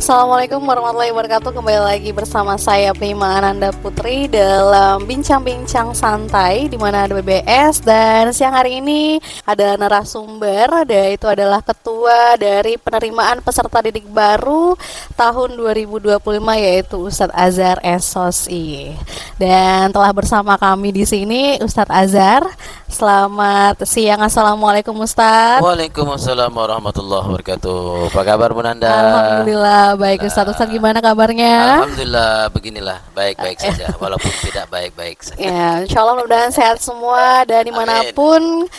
Assalamualaikum warahmatullahi wabarakatuh. Kembali lagi bersama saya Prima Ananda Putri dalam bincang-bincang santai di mana ada BBS, dan siang hari ini ada narasumber, yaitu adalah ketua dari penerimaan peserta didik baru tahun 2025 yaitu Ustadz Azhar SOSI. Dan telah bersama kami di sini Ustadz Azhar. Selamat siang. Assalamualaikum Ustadz. Waalaikumsalam warahmatullahi wabarakatuh. Apa kabar Bu Nanda? Alhamdulillah baik Ustadz. Ustadz gimana kabarnya? Alhamdulillah beginilah, baik-baik saja walaupun tidak baik-baik saja. Ya, insya Allah mudah-mudahan sehat semua dan dimanapun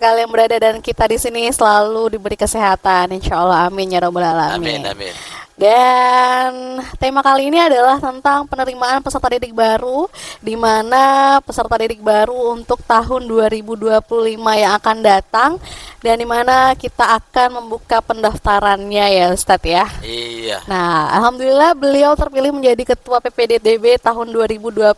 kalian berada, dan kita di sini selalu diberi kesehatan. Insya Allah, amin ya robbal alamin. Amin, amin. Dan tema kali ini adalah tentang penerimaan peserta didik baru, di mana peserta didik baru untuk tahun 2025 yang akan datang, dan di mana kita akan membuka pendaftarannya ya Ustadz ya. Iya. Nah, alhamdulillah beliau terpilih menjadi ketua PPDDB tahun 2025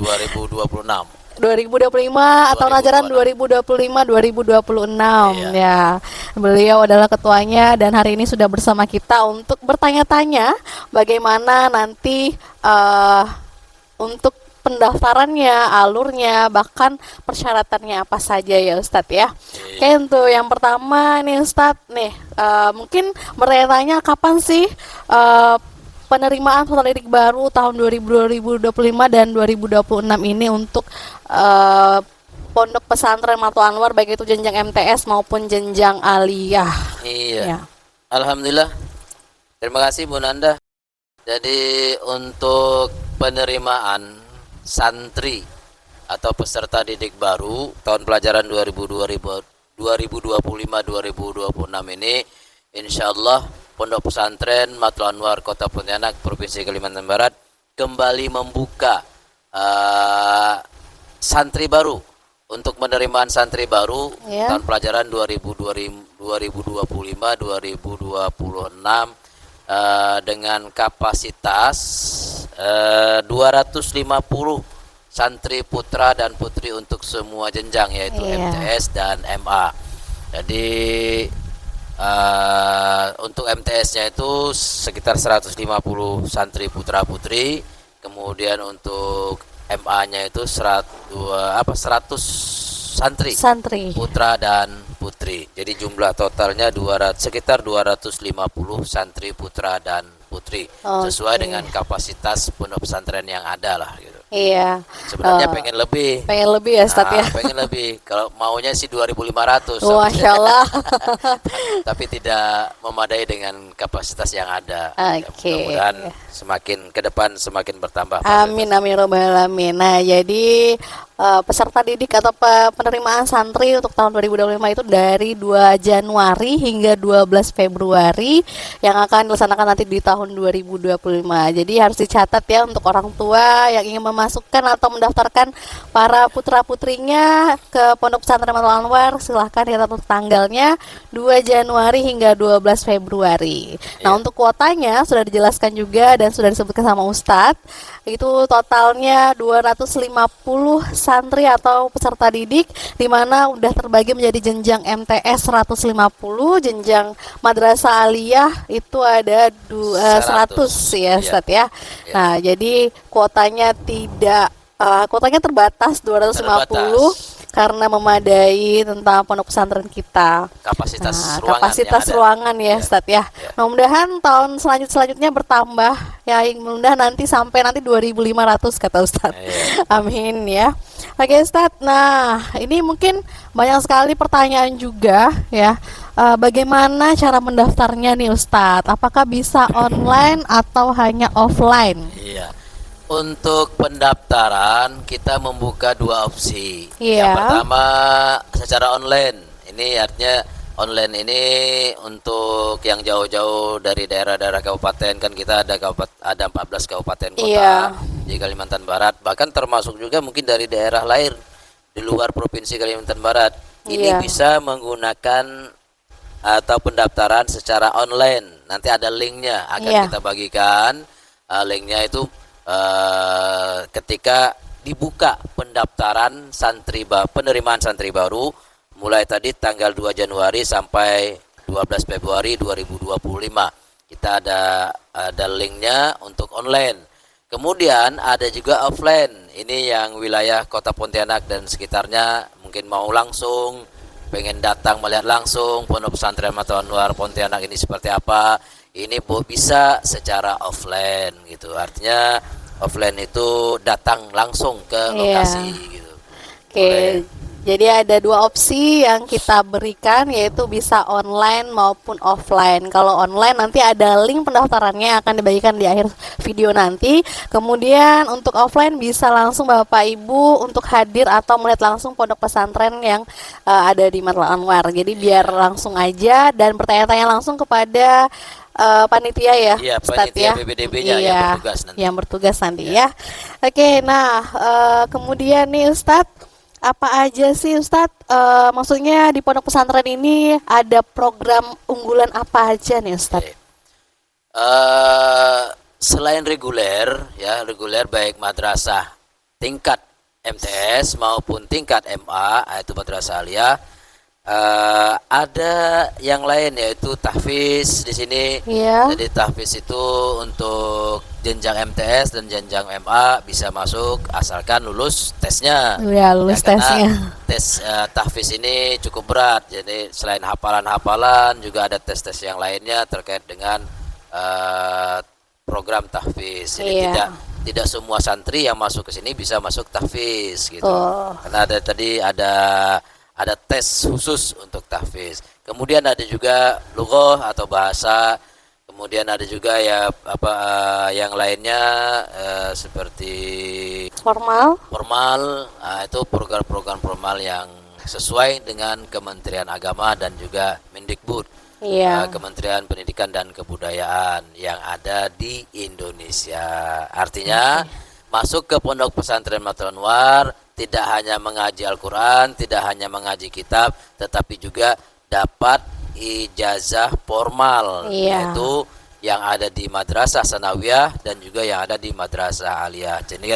2026. 2025 atau ajaran 2025-2026 ya. Beliau adalah ketuanya dan hari ini sudah bersama kita untuk bertanya-tanya bagaimana nanti untuk pendaftarannya, alurnya, bahkan persyaratannya apa saja ya Ustadz ya. Oke, untuk yang pertama nih Ustadz nih, mungkin bertanya kapan sih penerimaan peserta didik baru tahun 2025 dan 2026 ini untuk pondok pesantren Matul Anwar, baik itu jenjang MTS maupun jenjang aliyah. Iya. Ya. Alhamdulillah. Terima kasih Bu Nanda. Jadi untuk penerimaan santri atau peserta didik baru tahun pelajaran 2025-2026 ini, insyaallah Pondok Pesantren Matul Anwar Kota Pontianak Provinsi Kalimantan Barat kembali membuka santri baru untuk penerimaan santri baru tahun pelajaran 2025-2026 dengan kapasitas 250 santri putra dan putri untuk semua jenjang, yaitu MTS dan MA. Jadi untuk MTS-nya itu sekitar 150 santri putra putri, kemudian untuk MA-nya itu 100 santri putra dan putri. Jadi jumlah totalnya sekitar 250 santri putra dan putri, sesuai dengan kapasitas pondok pesantren yang ada lah gitu. Iya. Sebenarnya pengen lebih ya Ustadz ya. Pengen lebih. Kalau maunya sih 2.500. Masya Allah. Tapi tidak memadai dengan kapasitas yang ada. Oke. Mudah-mudahan semakin ke depan semakin bertambah. Amin amin robbal alamin. Nah, jadi peserta didik atau penerimaan santri untuk tahun 2025 itu dari 2 Januari hingga 12 Februari yang akan dilaksanakan nanti di tahun 2025. Jadi harus dicatat ya untuk orang tua yang ingin memasukkan atau mendaftarkan para putra-putrinya ke Pondok Pesantren Matul Anwar, silahkan ya untuk tanggalnya 2 Januari hingga 12 Februari. Nah, untuk kuotanya sudah dijelaskan juga dan sudah disebutkan sama Ustadz. Itu totalnya 250 santri atau peserta didik, di mana udah terbagi menjadi jenjang MTS 150, jenjang madrasah aliyah itu ada 100 ya Ustadz ya. Nah, jadi kuotanya kuotanya terbatas 250 karena memadai tentang pondok pesantren kita. Kapasitas ruangan ya Ustadz ya. Mudah-mudahan tahun selanjutnya bertambah ya, mudah nanti sampai nanti 2.500 kata Ustadz. Amin ya. Oke Ustadz, nah ini mungkin banyak sekali pertanyaan juga ya. Bagaimana cara mendaftarnya nih Ustadz? Apakah bisa online atau hanya offline? Iya. Untuk pendaftaran kita membuka 2 opsi. Yang pertama secara online. Ini artinya online ini untuk yang jauh-jauh dari daerah-daerah kabupaten, kan kita ada 14 kabupaten kota di Kalimantan Barat, bahkan termasuk juga mungkin dari daerah lain di luar provinsi Kalimantan Barat. Ini bisa menggunakan atau pendaftaran secara online. Nanti ada linknya akan kita bagikan. Linknya itu ketika dibuka pendaftaran penerimaan santri baru mulai tadi tanggal 2 Januari sampai 12 Februari 2025. kita ada linknya untuk online. Kemudian ada juga offline. Ini yang wilayah Kota Pontianak dan sekitarnya mungkin mau langsung, pengen datang melihat langsung Pondok Pesantren Matul Anwar Pontianak ini seperti apa. Ini bisa secara offline gitu. Artinya offline itu datang langsung ke lokasi gitu. Oke. Jadi ada dua opsi yang kita berikan, yaitu bisa online maupun offline. Kalau online nanti ada link pendaftarannya akan dibagikan di akhir video nanti. Kemudian untuk offline bisa langsung Bapak Ibu untuk hadir atau melihat langsung pondok pesantren yang ada di Matul Anwar. Jadi biar langsung aja dan bertanya-tanya langsung kepada panitia ya, Iya, Ustadz panitia ya. BPDB-nya Iya, yang bertugas nanti ya. Oke, nah kemudian nih Ustadz, apa aja sih Ustadz? Maksudnya di pondok pesantren ini ada program unggulan apa aja nih Ustadz? Selain reguler baik madrasah tingkat MTS maupun tingkat MA, yaitu madrasah aliyah, ada yang lain yaitu tahfiz di sini. Jadi tahfiz itu untuk jenjang MTS dan jenjang MA bisa masuk asalkan lulus tesnya. Lulus tesnya. Tes tahfiz ini cukup berat. Jadi selain hafalan-hafalan juga ada tes-tes yang lainnya terkait dengan program tahfiz. Jadi tidak semua santri yang masuk ke sini bisa masuk tahfiz gitu. Karena ada tes khusus untuk tahfiz. Kemudian ada juga lughah atau bahasa. Kemudian ada juga yang lainnya seperti formal. Itu program-program formal yang sesuai dengan Kementerian Agama dan juga Mendikbud, Kementerian Pendidikan dan Kebudayaan yang ada di Indonesia. Artinya masuk ke Pondok Pesantren Matul Anwar tidak hanya mengaji Al-Quran, tidak hanya mengaji kitab, tetapi juga dapat ijazah formal, yaitu yang ada di madrasah sanawiyah dan juga yang ada di madrasah aliyah. Jadi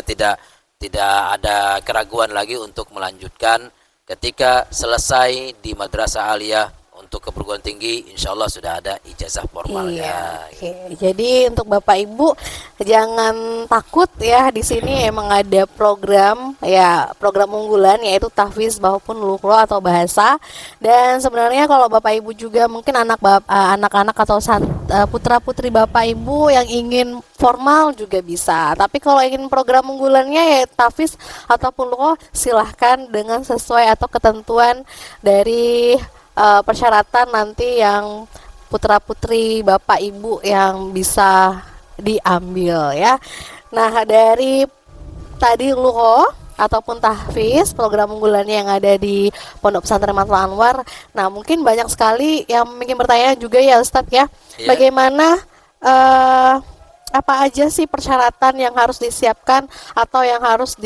tidak ada keraguan lagi untuk melanjutkan ketika selesai di madrasah aliyah. Untuk ke perguruan tinggi insya Allah sudah ada ijazah formalnya. Jadi untuk Bapak Ibu jangan takut ya, di sini emang ada program unggulan yaitu tahfiz maupun lughah atau bahasa. Dan sebenarnya kalau Bapak Ibu juga mungkin anak-anak atau putra-putri Bapak Ibu yang ingin formal juga bisa. Tapi kalau ingin program unggulannya ya tahfiz ataupun lughah, silahkan dengan sesuai atau ketentuan dari persyaratan nanti yang putra-putri Bapak Ibu yang bisa diambil ya. Nah, dari tadi lughah ataupun tahfiz program unggulannya yang ada di Pondok Pesantren Matul Anwar. Nah, mungkin banyak sekali yang ingin bertanya juga ya Ustadz ya. Bagaimana apa aja sih persyaratan yang harus disiapkan atau yang harus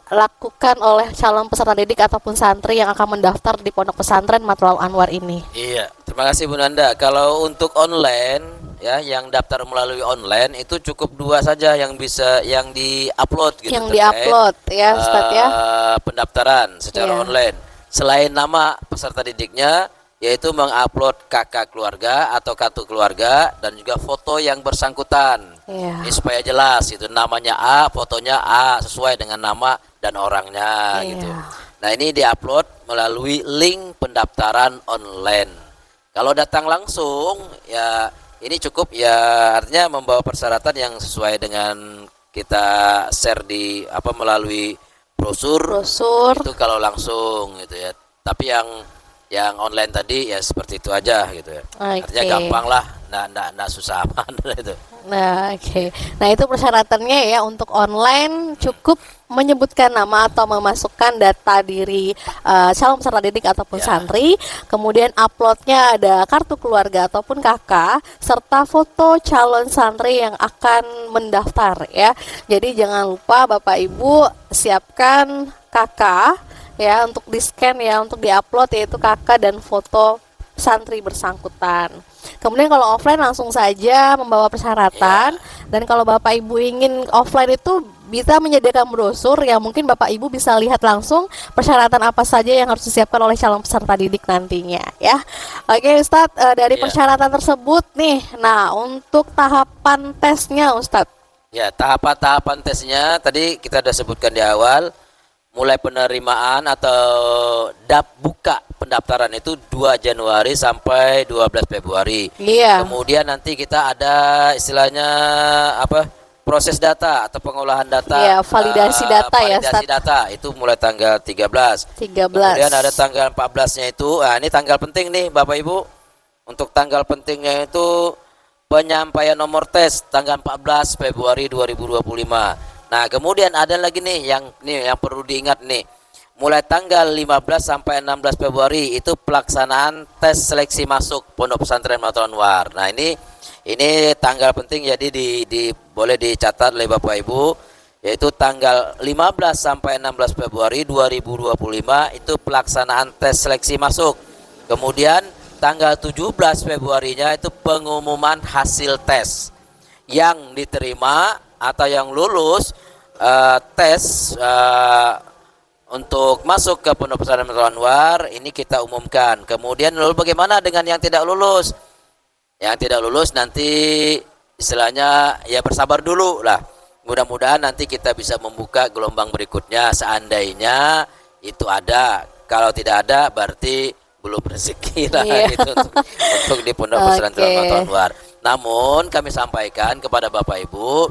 lakukan oleh calon peserta didik ataupun santri yang akan mendaftar di Pondok Pesantren Matul Anwar ini? Iya, terima kasih Bu Nanda. Kalau untuk online ya, yang daftar melalui online itu cukup 2 saja yang di-upload gitu. Yang di-upload ya, Ustaz ya. Pendaftaran secara online. Selain nama peserta didiknya, yaitu mengupload KK keluarga atau kartu keluarga dan juga foto yang bersangkutan. Ini supaya jelas itu namanya A, fotonya A sesuai dengan nama dan orangnya gitu. Nah, ini diupload melalui link pendaftaran online. Kalau datang langsung ya ini cukup ya, artinya membawa persyaratan yang sesuai dengan kita share melalui brosur. Itu kalau langsung gitu ya. Tapi yang online tadi ya seperti itu aja gitu ya. Artinya gampang lah, nggak susah aman itu. Nah, Nah, itu persyaratannya ya untuk online cukup menyebutkan nama atau memasukkan data diri calon peserta didik ataupun santri, kemudian uploadnya ada kartu keluarga ataupun KK serta foto calon santri yang akan mendaftar ya. Jadi jangan lupa Bapak Ibu siapkan KK ya untuk di-scan ya, untuk di-upload yaitu KK dan foto santri bersangkutan. Kemudian kalau offline langsung saja membawa persyaratan dan kalau Bapak Ibu ingin offline itu bisa menyediakan brosur yang mungkin Bapak Ibu bisa lihat langsung persyaratan apa saja yang harus disiapkan oleh calon peserta didik nantinya ya. Oke Ustadz, dari persyaratan tersebut nih, nah untuk tahapan tesnya Ustadz. Ya, tahapan-tahapan tesnya tadi kita sudah sebutkan di awal, mulai penerimaan atau buka pendaftaran itu 2 Januari sampai 12 Februari. Iya. Kemudian nanti kita ada istilahnya apa? Proses data atau pengolahan data. Iya, validasi data ya, validasi data itu mulai tanggal 13. Kemudian ada tanggal 14-nya itu, ini tanggal penting nih Bapak Ibu. Untuk tanggal pentingnya itu penyampaian nomor tes tanggal 14 Februari 2025. Nah, kemudian ada lagi nih yang perlu diingat nih. Mulai tanggal 15 sampai 16 Februari itu pelaksanaan tes seleksi masuk Pondok Pesantren Matul Anwar. Nah, ini tanggal penting, jadi boleh dicatat oleh Bapak Ibu, yaitu tanggal 15 sampai 16 Februari 2025 itu pelaksanaan tes seleksi masuk. Kemudian tanggal 17 Februarinya itu pengumuman hasil tes yang diterima atau yang lulus tes untuk masuk ke Pondok Pesantren Matul Anwar, ini kita umumkan. Kemudian lalu bagaimana dengan yang tidak lulus? Yang tidak lulus nanti istilahnya ya bersabar dulu lah. Mudah-mudahan nanti kita bisa membuka gelombang berikutnya seandainya itu ada. Kalau tidak ada berarti belum rezeki lah gitu untuk di Pondok Pesantren Matul Anwar. Namun kami sampaikan kepada Bapak Ibu,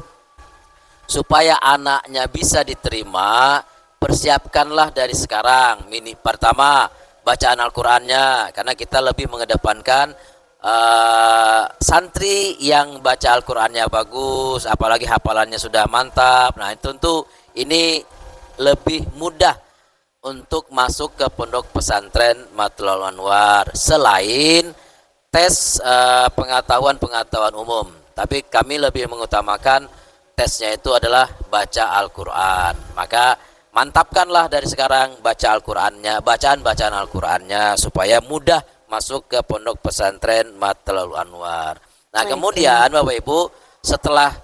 supaya anaknya bisa diterima, persiapkanlah dari sekarang. Pertama, bacaan Al-Qur'annya, karena kita lebih mengedepankan santri yang baca Al-Qur'annya bagus, apalagi hafalannya sudah mantap. Nah, tentu ini lebih mudah untuk masuk ke Pondok Pesantren Matul Anwar selain tes pengetahuan umum. Tapi kami lebih mengutamakan tesnya itu adalah baca Al-Qur'an. Maka mantapkanlah dari sekarang baca Al-Qur'annya, bacaan Al-Qur'annya supaya mudah masuk ke Pondok Pesantren Matul Anwar. Nah, kemudian Bapak Ibu, setelah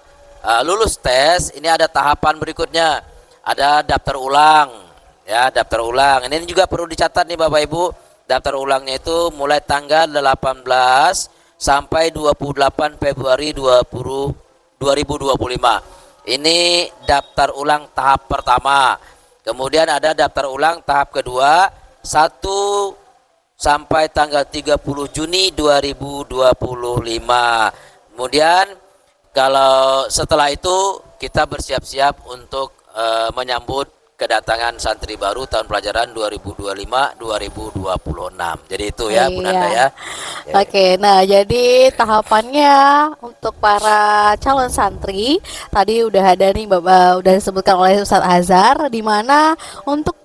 lulus tes, ini ada tahapan berikutnya. Ada daftar ulang. Ya, daftar ulang. Ini juga perlu dicatat nih Bapak Ibu. Daftar ulangnya itu mulai tanggal 18 sampai 28 Februari 2025. Ini daftar ulang tahap pertama. Kemudian ada daftar ulang tahap kedua 1 sampai tanggal 30 Juni 2025. Kemudian kalau setelah itu kita bersiap-siap untuk menyambut kedatangan santri baru tahun pelajaran 2025-2026. Jadi itu ya Bu Nanda ya. Oke, nah jadi tahapannya untuk para calon santri tadi udah ada nih Bapak, udah disebutkan oleh Ustadz Azhar, di mana untuk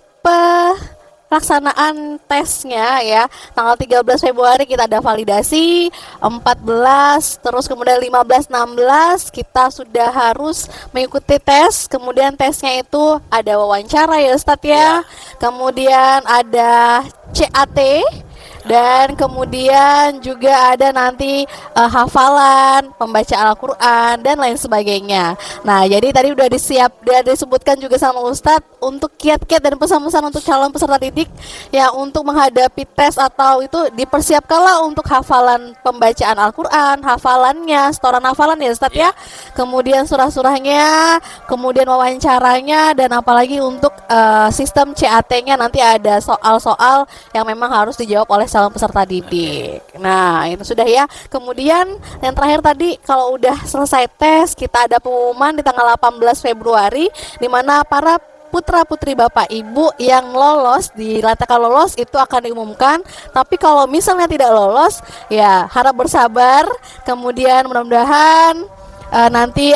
pelaksanaan tesnya ya tanggal 13 Februari kita ada validasi, 14 terus kemudian 15 16 kita sudah harus mengikuti tes. Kemudian tesnya itu ada wawancara ya Ustadz ya. Kemudian ada CAT dan kemudian juga ada nanti hafalan, pembacaan Al-Qur'an dan lain sebagainya. Nah, jadi tadi udah disebutkan juga sama Ustadz untuk kiat-kiat dan pesan-pesan untuk calon peserta didik ya untuk menghadapi tes atau itu dipersiapkanlah untuk hafalan pembacaan Al-Qur'an, hafalannya, setoran hafalan ya Ustadz ya. Kemudian surah-surahnya, kemudian wawancaranya, dan apalagi untuk sistem CAT-nya nanti ada soal-soal yang memang harus dijawab oleh calon peserta didik. Nah, itu sudah ya. Kemudian yang terakhir tadi kalau udah selesai tes, kita ada pengumuman di tanggal 18 Februari di mana para putra-putri Bapak Ibu yang lolos, dinyatakan lolos itu akan diumumkan. Tapi kalau misalnya tidak lolos, ya harap bersabar. Kemudian mudah-mudahan nanti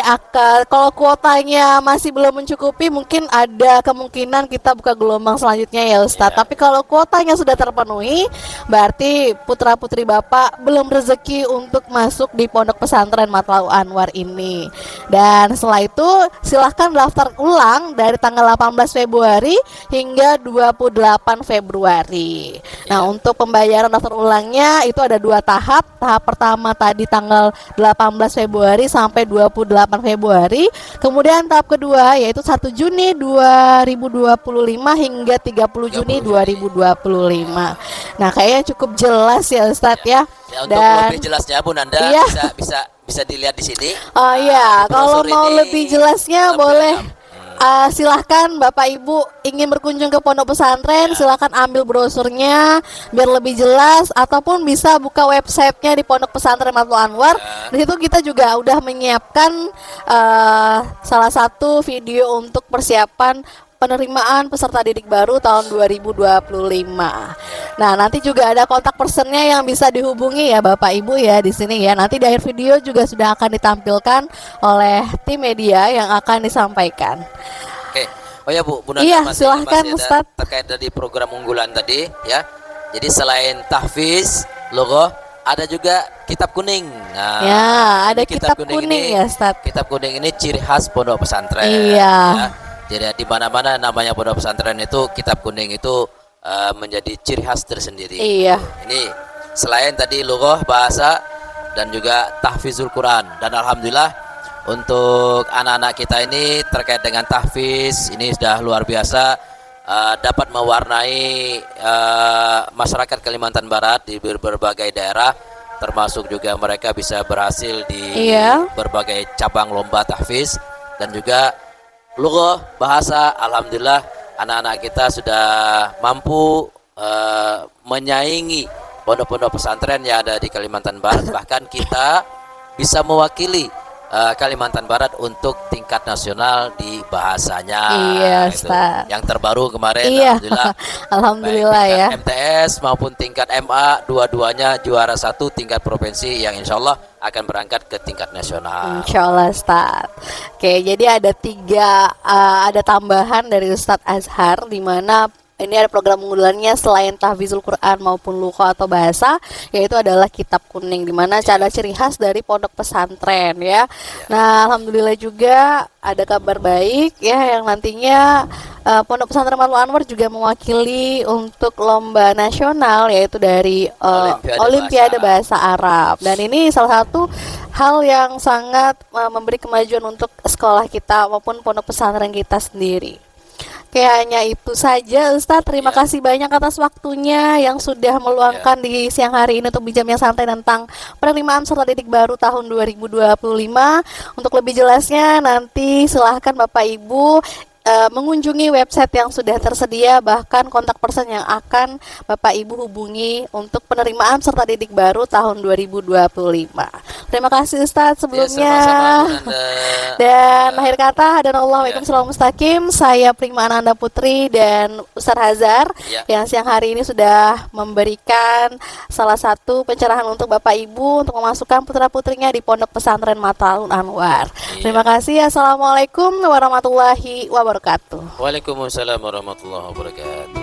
kalau kuotanya masih belum mencukupi, mungkin ada kemungkinan kita buka gelombang selanjutnya ya Ustadz. Tapi kalau kuotanya sudah terpenuhi, berarti putra-putri Bapak belum rezeki untuk masuk di Pondok Pesantren Matul Anwar ini. Dan setelah itu silahkan daftar ulang dari tanggal 18 Februari hingga 28 Februari. Nah, untuk pembayaran daftar ulangnya itu ada 2 tahap. Tahap pertama tadi tanggal 18 Februari sampai sampai 28 Februari. Kemudian tahap kedua yaitu 1 Juni 2025 hingga 30 Juni 2025. Nah, kayaknya cukup jelas ya Ustadz ya. Ya, untuk lebih jelasnya Bu Nanda iya, bisa dilihat di sini. Oh iya, kalau mau lebih jelasnya boleh silahkan Bapak Ibu ingin berkunjung ke pondok pesantren, silahkan ambil brosurnya biar lebih jelas, ataupun bisa buka websitenya di Pondok Pesantren Matul Anwar. Di situ kita juga udah menyiapkan salah satu video untuk persiapan penerimaan peserta didik baru tahun 2025. Nah, nanti juga ada kontak personnya yang bisa dihubungi ya Bapak Ibu ya di sini ya. Nanti di akhir video juga sudah akan ditampilkan oleh tim media yang akan disampaikan. Oke. Oh ya Bu Nanda, iya, silahkan Ustaz. Terkait dari program unggulan tadi ya. Jadi selain tahfiz, logo, ada juga kitab kuning. Nah, ya, ada kitab kuning ini, ya Ustaz. Kitab kuning ini ciri khas pondok pesantren. Iya. Ya. Jadi di mana-mana namanya pondok pesantren itu kitab kuning itu menjadi ciri khas tersendiri. Iya. Ini selain tadi lughah bahasa dan juga tahfizul Quran, dan alhamdulillah untuk anak-anak kita ini terkait dengan tahfiz ini sudah luar biasa, dapat mewarnai masyarakat Kalimantan Barat di berbagai daerah, termasuk juga mereka bisa berhasil di berbagai cabang lomba tahfiz dan juga lughah bahasa. Alhamdulillah anak-anak kita sudah mampu menyaingi pondok-pondok pesantren yang ada di Kalimantan Barat. Bahkan kita bisa mewakili Kalimantan Barat untuk tingkat nasional di bahasanya. Iya, Ustaz. Yang terbaru kemarin, alhamdulillah. Alhamdulillah ya. MTS maupun tingkat MA, dua-duanya juara 1 tingkat provinsi yang insya Allah akan berangkat ke tingkat nasional. Insya Allah, Ustaz. Oke, jadi ada ada tambahan dari Ustadz Azhar, di mana ini ada program unggulannya selain tahfizul Quran maupun lughah atau bahasa, yaitu adalah kitab kuning, di mana ada ciri khas dari pondok pesantren ya. Nah, alhamdulillah juga ada kabar baik ya, yang nantinya Pondok Pesantren Matul Anwar juga mewakili untuk lomba nasional, yaitu dari Olimpiade Bahasa Arab. Dan ini salah satu hal yang sangat memberi kemajuan untuk sekolah kita maupun pondok pesantren kita sendiri. Kayaknya itu saja Ustadz, terima kasih banyak atas waktunya yang sudah meluangkan di siang hari ini untuk bincang santai tentang penerimaan peserta didik baru tahun 2025. Untuk lebih jelasnya nanti silahkan Bapak Ibu mengunjungi website yang sudah tersedia, bahkan kontak person yang akan Bapak Ibu hubungi untuk penerimaan peserta didik baru tahun 2025. Terima kasih Ustadz sebelumnya. Dan akhir kata, Waalaikumsalam mustaqim. Saya Prima Ananda Putri dan Ustadz Hazar yang siang hari ini sudah memberikan salah satu pencerahan untuk Bapak Ibu untuk memasukkan putra-putrinya di Pondok Pesantren Matul Anwar. Terima kasih. Assalamualaikum warahmatullahi wabarakatuh. Waalaikumsalam warahmatullahi wabarakatuh.